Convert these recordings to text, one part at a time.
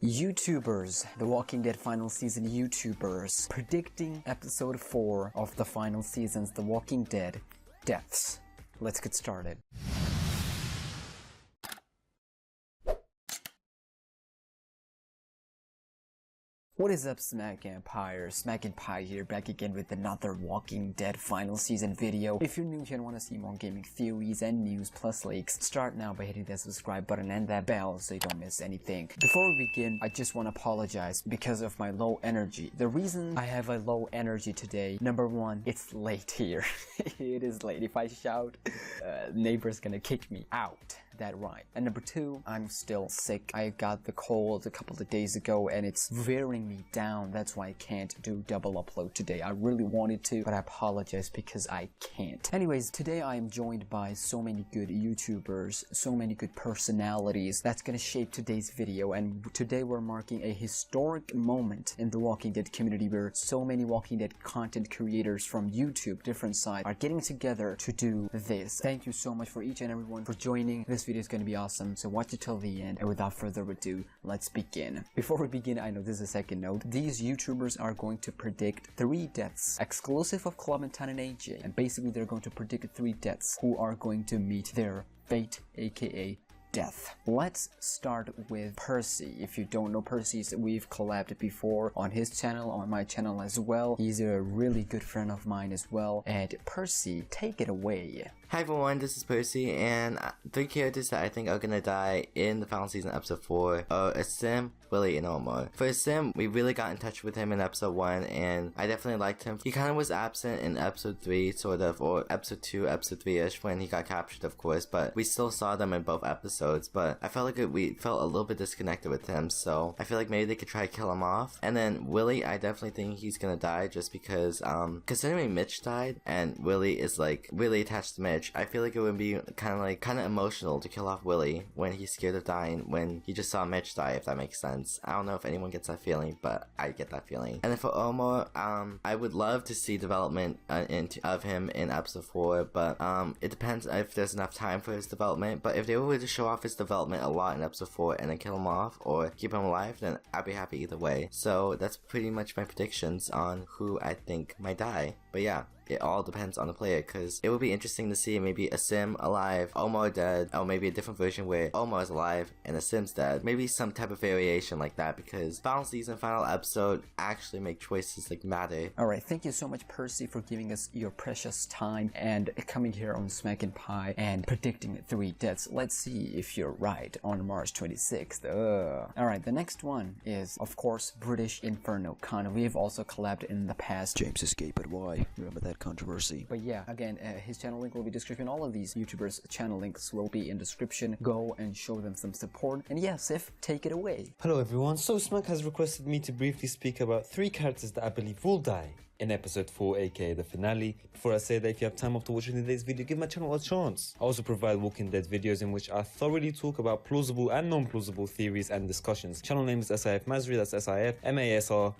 YouTubers, The Walking Dead final season YouTubers, predicting episode 4 of the final season's The Walking Dead deaths. Let's get started. What is up, SmackNPie here, back again with another Walking Dead final season video. If you're new here and want to see more gaming theories and news plus leaks, start now by hitting that subscribe button and that bell so you don't miss anything. Before we begin, I just want to apologize because of my low energy. The reason I have a low energy today, number one, it's late here. It is late. If I shout, neighbor's gonna kick me out. That right. And number two, I'm still sick. I got the cold a couple of days ago and it's wearing me down. That's why I can't do double upload today. I really wanted to, but I apologize because I can't. Anyways, today I am joined by so many good YouTubers, so many good personalities that's gonna shape today's video. And today we're marking a historic moment in the Walking Dead community where so many Walking Dead content creators from YouTube, different sides, are getting together to do this. Thank you so much for each and everyone for joining. This video is going to be awesome, so watch it till the end, and without further ado, let's begin. Before we begin, I know this is a second note. These YouTubers are going to predict 3 deaths, exclusive of Clementine and AJ, and basically they're going to predict 3 deaths who are going to meet their fate, aka death. Let's start with Percy. If you don't know Percy, we've collabed before on his channel, on my channel as well. He's a really good friend of mine as well. And Percy, take it away. Hi everyone, this is Percy, and 3 characters that I think are gonna die in the final season episode 4 are AASIM, Willy, and Omar. For AASIM, we really got in touch with him in episode 1, and I definitely liked him. He kind of was absent in episode 3, sort of, or episode 2, episode 3-ish, when he got captured, of course, but we still saw them in both episodes, but I felt like we felt a little bit disconnected with him, so I feel like maybe they could try to kill him off. And then Willy, I definitely think he's gonna die just because, considering Mitch died, and Willy is like really attached to Mitch, I feel like it would be kind of emotional to kill off Willy when he's scared of dying, when he just saw Mitch die, if that makes sense. I don't know if anyone gets that feeling, but I get that feeling. And then for Omar, I would love to see development of him in episode 4, but it depends if there's enough time for his development. But if they were to show off his development a lot in episode 4 and then kill him off or keep him alive, then I'd be happy either way. So that's pretty much my predictions on who I think might die. But yeah, it all depends on the player, because it would be interesting to see maybe AASIM alive, Omar dead, or maybe a different version where Omar is alive and AASIM's dead. Maybe some type of variation like that, because final season, final episode actually make choices like matter. Alright, thank you so much, Percy, for giving us your precious time and coming here on SmackNPie and predicting 3 deaths. Let's see if you're right on March 26th. Alright, the next one is, of course, British InfernoKun. We have also collabed in the past. James escaped, but why? Remember that controversy? But yeah, again, his channel link will be in description. All of these YouTubers' channel links will be in description. Go and show them some support. And yeah, Sif, take it away. Hello everyone, so Smack has requested me to briefly speak about 3 characters that I believe will die in episode 4, aka the finale. Before I say that, if you have time after watching today's video, give my channel a chance. I also provide Walking Dead videos in which I thoroughly talk about plausible and non-plausible theories and discussions. Channel name is SIF MASRY, that's SIF MASRY.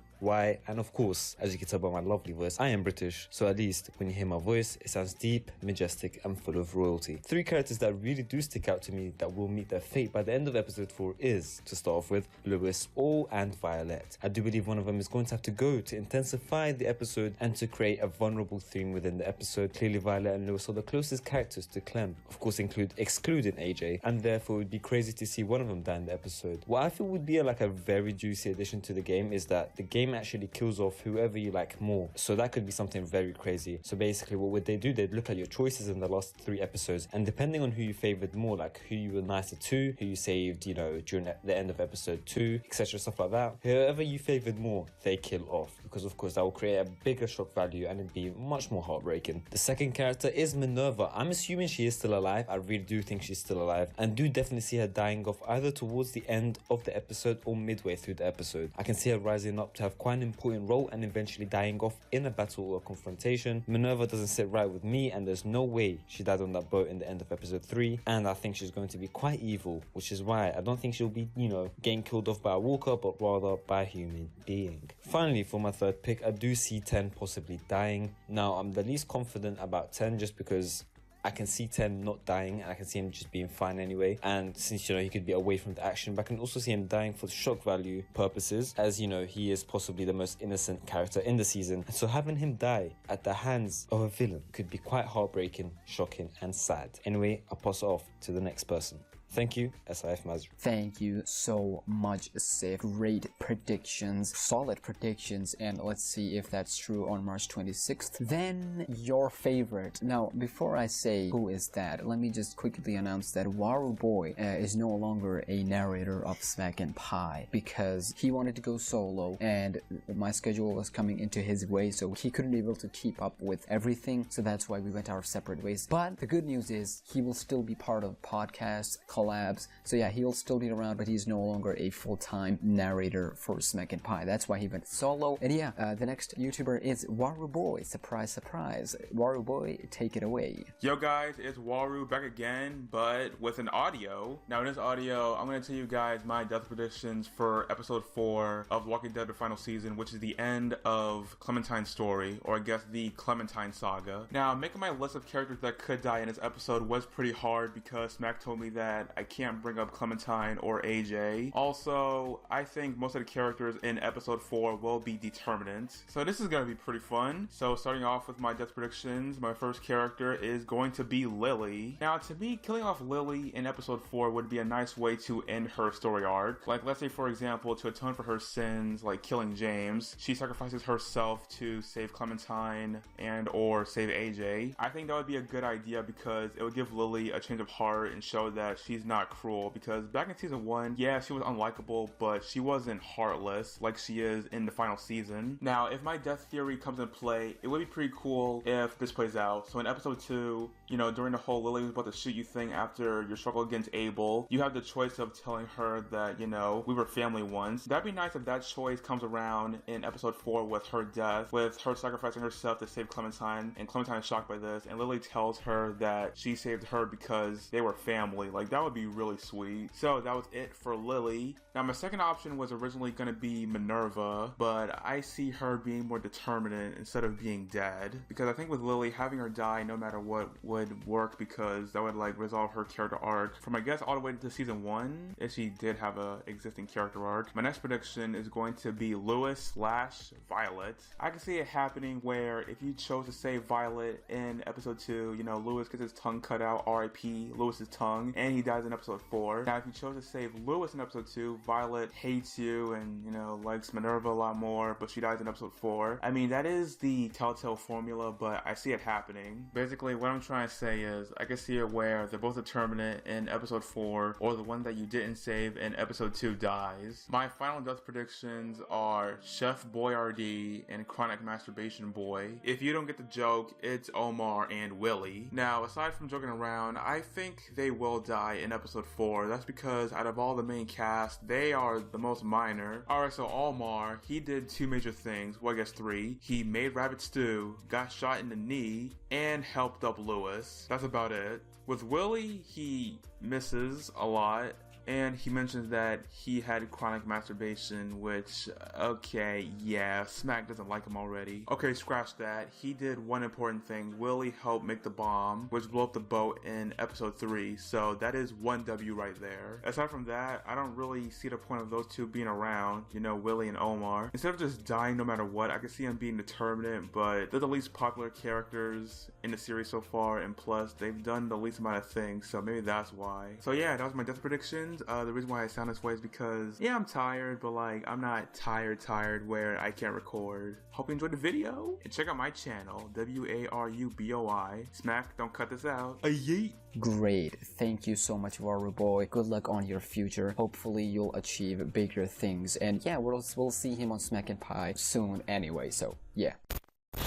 And of course, as you can tell by my lovely voice, I am British, so at least when you hear my voice, it sounds deep, majestic, and full of royalty. 3 characters that really do stick out to me that will meet their fate by the end of episode 4 is, to start off with, Lewis, and Violet. I do believe one of them is going to have to go to intensify the episode and to create a vulnerable theme within the episode. Clearly, Violet and Lewis are the closest characters to Clem, of course excluding AJ, and therefore it would be crazy to see one of them die in the episode. What I feel would be like a very juicy addition to the game is that the game actually kills off whoever you like more, so that could be something very crazy. So basically what would they do? They'd look at your choices in the last 3 episodes, and depending on who you favored more, like who you were nicer to, who you saved, you know, during the end of episode 2, etc., stuff like that, whoever you favored more, they kill off, because of course that will create a bigger shock value and it'd be much more heartbreaking. The second character is Minerva. I'm assuming she is still alive. I really do think she's still alive, and do definitely see her dying off either towards the end of the episode or midway through the episode. I can see her rising up to have quite an important role and eventually dying off in a battle or confrontation. Minerva doesn't sit right with me, and there's no way she died on that boat in the end of episode 3, and I think she's going to be quite evil, which is why I don't think she'll be, you know, getting killed off by a walker, but rather by a human being. Finally, for my third pick, I do see Tenn possibly dying. Now, I'm the least confident about Tenn just because I can see Tenn not dying, and I can see him just being fine anyway. And since, you know, he could be away from the action, but I can also see him dying for shock value purposes, as, you know, he is possibly the most innocent character in the season. And so having him die at the hands of a villain could be quite heartbreaking, shocking, and sad. Anyway, I'll pass it off to the next person. Thank you, SIF MASRY. Thank you so much, Sif. Great predictions, solid predictions, and let's see if that's true on March 26th. Then, your favorite. Now, before I say who is that, let me just quickly announce that Waru Boy is no longer a narrator of SmackNPie because he wanted to go solo, and my schedule was coming into his way, so he couldn't be able to keep up with everything, so that's why we went our separate ways. But the good news is, he will still be part of podcasts, collabs, so yeah, he'll still be around, but he's no longer a full-time narrator for SmackNPie. That's why he went solo. And yeah, the next YouTuber is Waru Boy. Surprise, surprise. Waru Boy, take it away. Yo guys, it's Waru back again, but with an audio. Now in this audio, I'm going to tell you guys my death predictions for episode 4 of Walking Dead: The Final Season, which is the end of Clementine's story, or I guess the Clementine saga. Now, making my list of characters that could die in this episode was pretty hard because Smack told me that I can't bring up Clementine or AJ. Also, I think most of the characters in episode 4 will be determinants. So this is going to be pretty fun. So starting off with my death predictions, my first character is going to be Lilly. Now to me, killing off Lilly in episode 4 would be a nice way to end her story arc. Like, let's say for example, to atone for her sins, like killing James, she sacrifices herself to save Clementine and or save AJ. I think that would be a good idea because it would give Lilly a change of heart and show that she's not cruel, because back in season 1, yeah, she was unlikable, but she wasn't heartless like she is in the final season. Now, if my death theory comes into play, it would be pretty cool if this plays out. So in episode 2, you know, during the whole Lilly was about to shoot you thing after your struggle against Abel, you have the choice of telling her that, you know, we were family once. That'd be nice if that choice comes around in episode 4 with her death, with her sacrificing herself to save Clementine, and Clementine is shocked by this, and Lilly tells her that she saved her because they were family. Like, that would be really sweet. So that was it for Lilly. Now my second option was originally going to be Minerva, but I see her being more determinate instead of being dead, because I think with Lilly, having her die no matter what would work, because that would like resolve her character arc from, I guess, all the way to season 1 if she did have a existing character arc. My next prediction is going to be Lewis/Violet. I can see it happening where if you chose to save Violet in episode 2, you know, Lewis gets his tongue cut out, RIP Lewis's tongue, and he dies in episode 4. Now if you chose to save Lewis in episode 2, Violet hates you and, you know, likes Minerva a lot more, but she dies in episode 4. I mean, that is the Telltale formula, but I see it happening. Basically, what I'm trying to say is, I can see it where they're both determinate in episode 4, or the one that you didn't save in episode 2 dies. My final death predictions are Chef Boyardee and Chronic Masturbation Boy. If you don't get the joke, it's Omar and Willy. Now, aside from joking around, I think they will die in episode 4. That's because out of all the main cast, they are the most minor. Alright, so Omar, he did 2 major things, well I guess 3. He made rabbit stew, got shot in the knee, and helped up Lewis. That's about it. With Willy, he misses a lot, and he mentions that he had chronic masturbation, which, okay, yeah, Smack doesn't like him already. Okay, scratch that. He did one important thing. Willy helped make the bomb, which blew up the boat in episode 3, so that is 1 W right there. Aside from that, I don't really see the point of those two being around, you know, Willy and Omar. Instead of just dying no matter what, I can see them being determinate, but they're the least popular characters in the series so far, and plus, they've done the least amount of things, so maybe that's why. So yeah, that was my death predictions. The reason why I sound this way is because, yeah, I'm tired, but like, I'm not tired where I can't record. Hope you enjoyed the video, and check out my channel, WARUBOI. Smack, don't cut this out. Yeet. Great. Thank you so much, Waru Boy. Good luck on your future. Hopefully you'll achieve bigger things. And yeah, we'll see him on SmackNPie soon anyway, so yeah.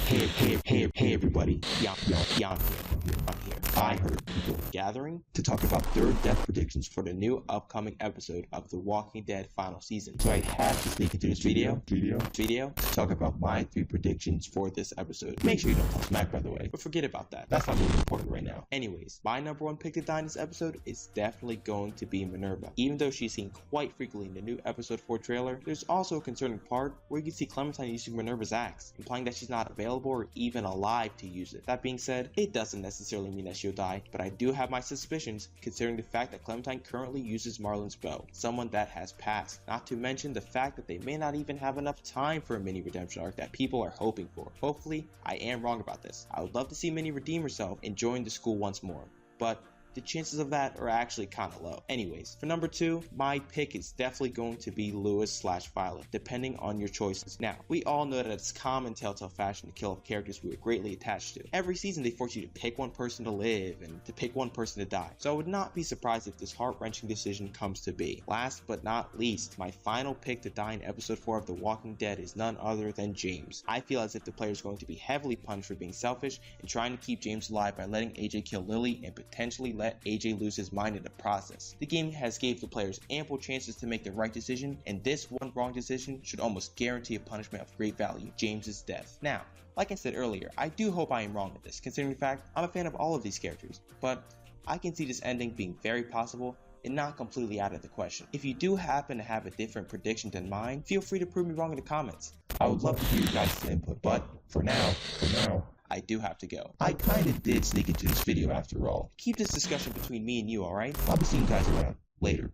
Hey everybody, I'm here. I heard people gathering to talk about their death predictions for the new upcoming episode of The Walking Dead final season. So I had to sneak into this video to talk about my 3 predictions for this episode. Make sure you don't talk smack, by the way, but forget about that. That's not really important right now. Anyways, my number 1 pick to die in this episode is definitely going to be Minerva. Even though she's seen quite frequently in the new episode 4 trailer, there's also a concerning part where you can see Clementine using Minerva's axe, implying that she's not available or even alive to use it. That being said, it doesn't necessarily mean that she'll die, but I do have my suspicions considering the fact that Clementine currently uses Marlon's bow, someone that has passed, not to mention the fact that they may not even have enough time for a Minnie redemption arc that people are hoping for. Hopefully, I am wrong about this. I would love to see Minnie redeem herself and join the school once more, but the chances of that are actually kinda low. Anyways, for number 2, my pick is definitely going to be Lewis/Violet, depending on your choices. Now, we all know that it's common Telltale fashion to kill off characters we are greatly attached to. Every season they force you to pick one person to live and to pick one person to die, so I would not be surprised if this heart-wrenching decision comes to be. Last but not least, my final pick to die in episode 4 of The Walking Dead is none other than James. I feel as if the player is going to be heavily punished for being selfish and trying to keep James alive by letting AJ kill Lilly and potentially let AJ lose his mind in the process. The game has gave the players ample chances to make the right decision, and this one wrong decision should almost guarantee a punishment of great value, James's death. Now, like I said earlier, I do hope I am wrong with this, considering the fact I'm a fan of all of these characters, but I can see this ending being very possible and not completely out of the question. If you do happen to have a different prediction than mine, feel free to prove me wrong in the comments. I would love to hear your guys' input, but for now, I do have to go. I kinda did sneak into this video after all. Keep this discussion between me and you, alright? I'll be seeing you guys around. Later.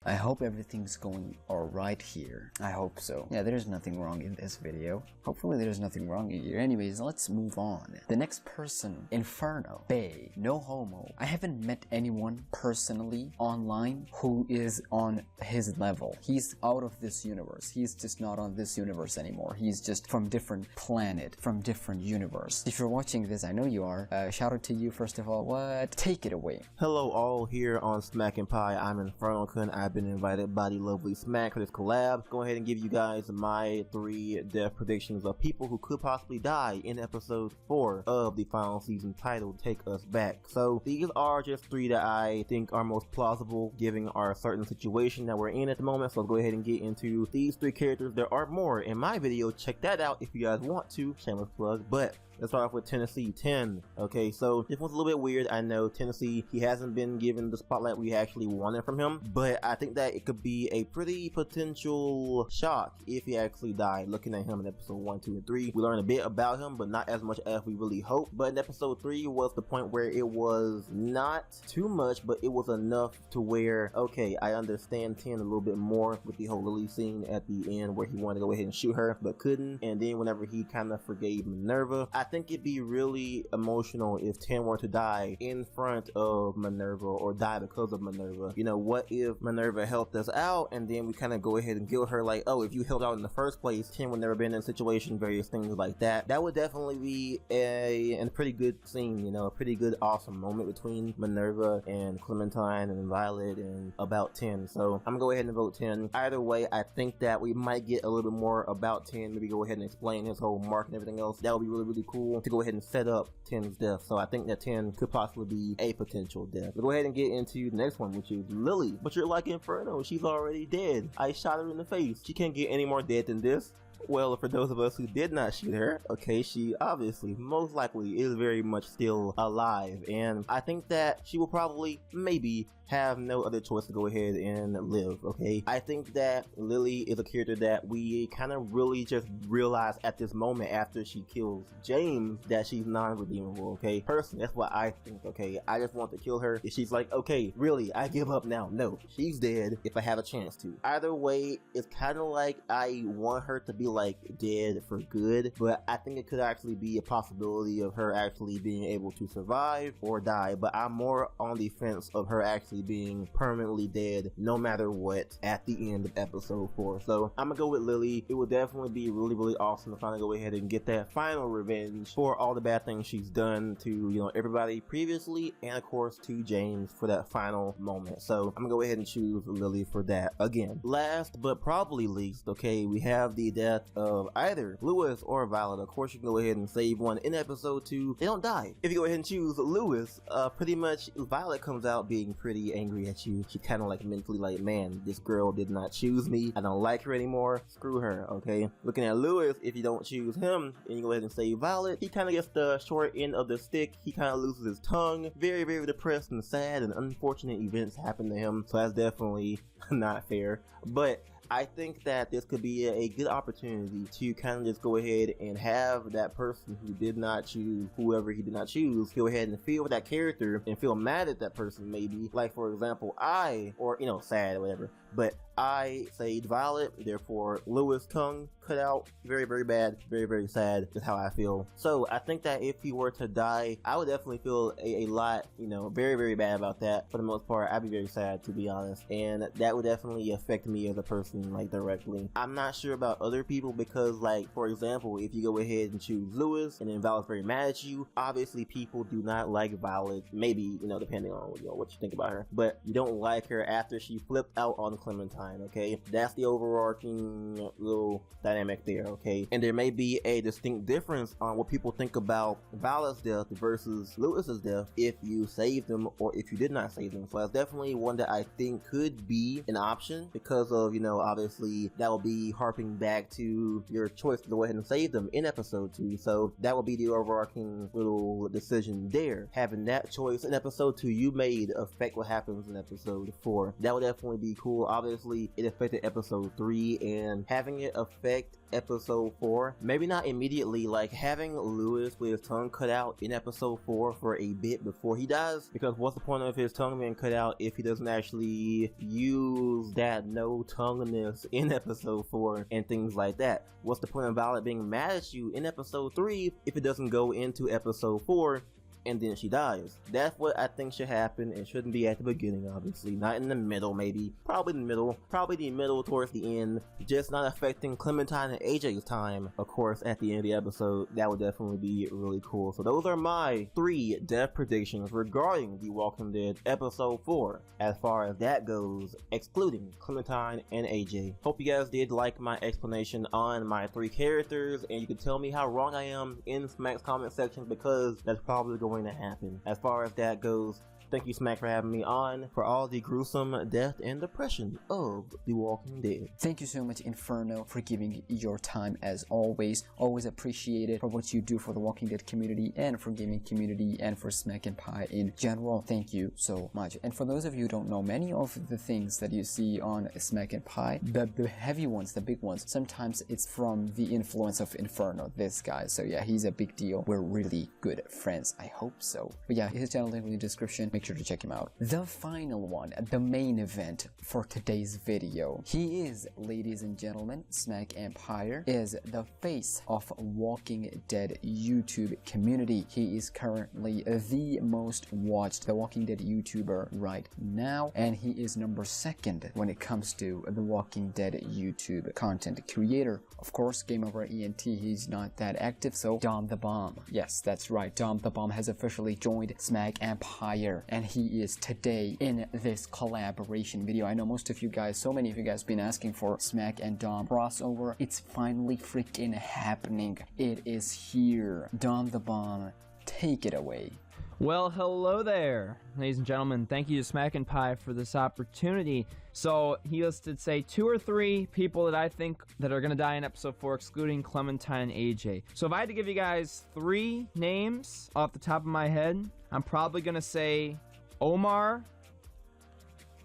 I hope everything's going alright here. I hope so. Yeah, there's nothing wrong in this video. Hopefully there's nothing wrong in here. Anyways, let's move on. The next person, Inferno. Bae, no homo. I haven't met anyone personally online who is on his level. He's out of this universe. He's just not on this universe anymore. He's just from different planet, from different universe. If you're watching this, I know you are. Shout out to you first of all. What? Take it away. Hello all, here on SmackNPie. I'm InfernoKun. I've been invited by the lovely Smack for this collab. Go ahead and give you guys my 3 death predictions of people who could possibly die in episode 4 of the final season titled Take Us Back. So these are just 3 that I think are most plausible given our certain situation that we're in at the moment. So I'll go ahead and get into these 3 characters. There are more in my video. Check that out if you guys want to. Shameless plug. But let's start off with Tenn. Okay, so this one's a little bit weird. I know Tennessee, he hasn't been given the spotlight we actually wanted from him, but I think that it could be a pretty potential shock if he actually died. Looking at him in episode 1, 2, and 3, we learned a bit about him, but not as much as we really hoped. But in episode 3 was the point where it was not too much, but it was enough to where, okay, I understand Tenn a little bit more with the whole Lilly scene at the end where he wanted to go ahead and shoot her, but couldn't. And then whenever he kind of forgave Minerva, I think it'd be really emotional if Tenn were to die in front of Minerva or die because of Minerva. You know, what if Minerva helped us out and then we kind of go ahead and guilt her like, oh, if you helped out in the first place, Tenn would never been in a situation, various things like that. That would definitely be a pretty good scene, you know, a pretty good awesome moment between Minerva and Clementine and Violet and about Tenn. So I'm gonna go ahead and vote Tenn. Either way, I think that we might get a little bit more about Tenn, maybe go ahead and explain his whole mark and everything else. That would be really cool to go ahead and set up Tenn's death. So I think that Tenn could possibly be a potential death. We'll go ahead and get into the next one, which is Lilly. But you're like Inferno, she's already dead. I shot her in the face. She can't get any more dead than this. Well, for those of us who did not shoot her, okay, she obviously, most likely, is very much still alive, and I think that she will probably, maybe, have no other choice to go ahead and live, okay? I think that Lilly is a character that we kind of really just realize at this moment after she kills James that she's non-redeemable, okay? Personally, that's what I think, okay? I just want to kill her. If she's like, okay, really, I give up now. No, she's dead if I have a chance to. Either way, it's kind of like I want her to be like dead for good, but I think it could actually be a possibility of her actually being able to survive or die, but I'm more on the fence of her actually being permanently dead no matter what at the end of episode 4. So I'm gonna go with Lilly. It would definitely be really awesome to finally go ahead and get that final revenge for all the bad things she's done to, you know, everybody previously, and of course to James for that final moment. So I'm gonna go ahead and choose Lilly for that again. Last but probably least, okay, we have the death of either Lewis or Violet. Of course, you can go ahead and save one in episode 2. They don't die. If you go ahead and choose Lewis, pretty much Violet comes out being pretty angry at you. She kind of like mentally like, man, this girl did not choose me. I don't like her anymore. Screw her, okay? Looking at Lewis, if you don't choose him and you go ahead and save Violet, he kind of gets the short end of the stick. He kind of loses his tongue. Very depressed and sad, and unfortunate events happen to him. So that's definitely not fair. But I think that this could be a good opportunity to kind of just go ahead and have that person who did not choose whoever he did not choose go ahead and feel that character and feel mad at that person, maybe. Like, for example, sad or whatever, but I saved Violet, therefore Lewis' tongue cut out. Very, very bad. Very, very sad. That's how I feel. So I think that if he were to die, I would definitely feel a lot, very, very bad about that. For the most part, I'd be very sad, to be honest. And that would definitely affect me as a person, like, directly. I'm not sure about other people because, like, for example, if you go ahead and choose Lewis and then Violet's very mad at you, obviously people do not like Violet. Maybe, depending on what you think about her. But you don't like her after she flipped out on Clementine, okay? That's the overarching little dynamic there, okay? And there may be a distinct difference on what people think about Violet's death versus Lewis's death if you saved them or if you did not save them. So that's definitely one that I think could be an option because of, obviously that will be harping back to your choice to go ahead and save them in episode 2. So that will be the overarching little decision there. Having that choice in episode 2 you made affect what happens in episode 4. That would definitely be cool. Obviously it affected episode 3, and having it affect episode 4, maybe not immediately, like having Lewis with his tongue cut out in episode 4 for a bit before he dies, because what's the point of his tongue being cut out if he doesn't actually use that no tongueness in episode 4 and things like that? What's the point of Violet being mad at you in episode 3 if it doesn't go into episode 4 and then she dies? That's what I think should happen. It shouldn't be at the beginning, obviously. Not in the middle, maybe. Probably the middle towards the end. Just not affecting Clementine and AJ's time, of course, at the end of the episode. That would definitely be really cool. So those are my 3 death predictions regarding The Walking Dead episode 4. As far as that goes, excluding Clementine and AJ. Hope you guys did like my explanation on my 3 characters, and you can tell me how wrong I am in Smack's comment section, because that's probably going to happen. As far as that goes, thank you, Smack, for having me on for all the gruesome death and depression of The Walking Dead. Thank you so much, Inferno, for giving your time as always. Always appreciate it for what you do for the Walking Dead community and for gaming community and for SmackNPie in general. Thank you so much. And for those of you who don't know, many of the things that you see on SmackNPie, the heavy ones, the big ones, sometimes it's from the influence of Inferno, this guy. So yeah, he's a big deal. We're really good friends. I hope so. But yeah, his channel link in the description. Make sure to check him out. The final one, the main event for today's video. He is, ladies and gentlemen, SmackNPie, is the face of Walking Dead YouTube community. He is currently the most watched The Walking Dead YouTuber right now, and he is number 2 when it comes to the Walking Dead YouTube content creator. Of course, Game Over ENT, he's not that active, so DomTheBomb. Yes, that's right, DomTheBomb has officially joined SmackNPie, and he is today in this collaboration video. I know most of you guys, so many of you guys been asking for Smack and Dom crossover. It's finally freaking happening. It is here. DomTheBomb, take it away. Well, hello there, ladies and gentlemen. Thank you to SmackNPie for this opportunity. So he listed, say, 2 or 3 people that I think that are gonna die in episode 4, excluding Clementine and AJ. So if I had to give you guys 3 names off the top of my head, I'm probably gonna say Omar,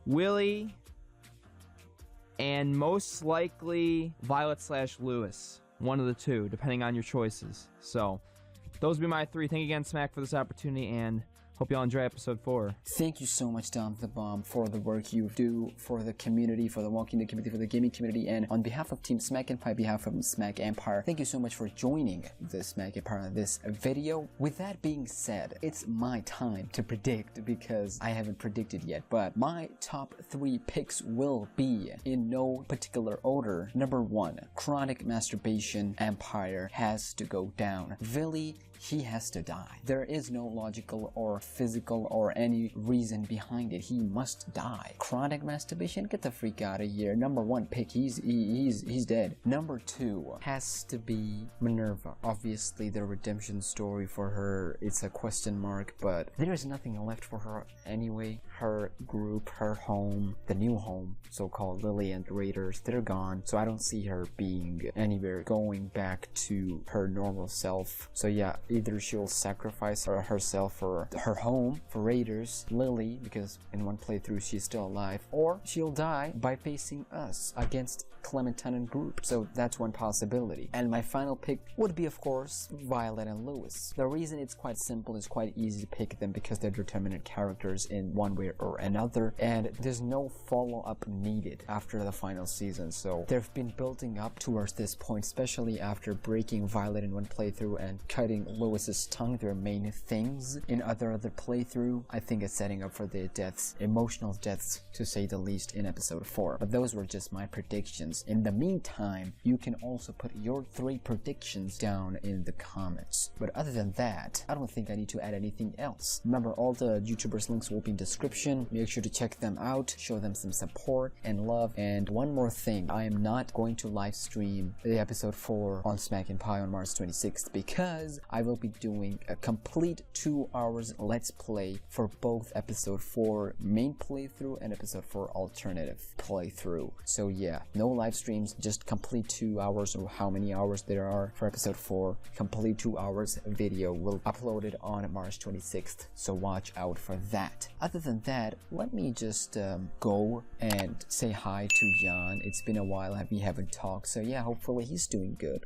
Willy, and most likely Violet/Lewis. One of the 2, depending on your choices. So those would be my 3. Thank you again, Smack, for this opportunity, and hope y'all enjoy episode 4. Thank you so much, DomTheBomb, for the work you do for the community, for the Walking Dead community, for the gaming community, and on behalf of Team SmackNPie, behalf of SmackNPie, thank you so much for joining the SmackNPie on this video. With that being said, it's my time to predict, because I haven't predicted yet, but my top 3 picks will be in no particular order. Number 1, Chronic Masturbation Empire has to go down. Willy, he has to die. There is no logical or physical or any reason behind it. He must die. Chronic Masturbation, get the freak out of here. Number 1 pick, he's dead. Number 2 has to be Minerva. Obviously, the redemption story for her, it's a question mark, but there is nothing left for her anyway. her group, her home, the new home, so-called Lilly and Raiders, they're gone. So I don't see her being anywhere, going back to her normal self. So yeah, either she'll sacrifice herself for her home, for Raiders, Lilly, because in one playthrough she's still alive, or she'll die by facing us against Clementine and group. So that's one possibility. And my final pick would be, of course, Violet and Lewis. The reason it's quite simple, it's quite easy to pick them because they're determinate characters in one way or another, and there's no follow-up needed after the final season. So they've been building up towards this point, especially after breaking Violet in one playthrough and cutting Lewis's tongue, their main things in other playthrough. I think it's setting up for their deaths, emotional deaths to say the least, in episode 4. But those were just my predictions. In the meantime, you can also put your 3 predictions down in the comments. But other than that, I don't think I need to add anything else. Remember, all the YouTubers' links will be in description. Make sure to check them out, show them some support and love. And one more thing, I am not going to live stream the episode 4 on SmackNPie on March 26th because I will be doing a complete 2 hours let's play for both episode 4 main playthrough and episode 4 alternative playthrough. So yeah, no live streams, just complete 2 hours, or how many hours there are for episode 4. Complete 2 hours video will upload it on March 26th, so watch out for that. Other than that, let me just go and say hi to Jan. It's been a while we haven't talked, so yeah, hopefully he's doing good.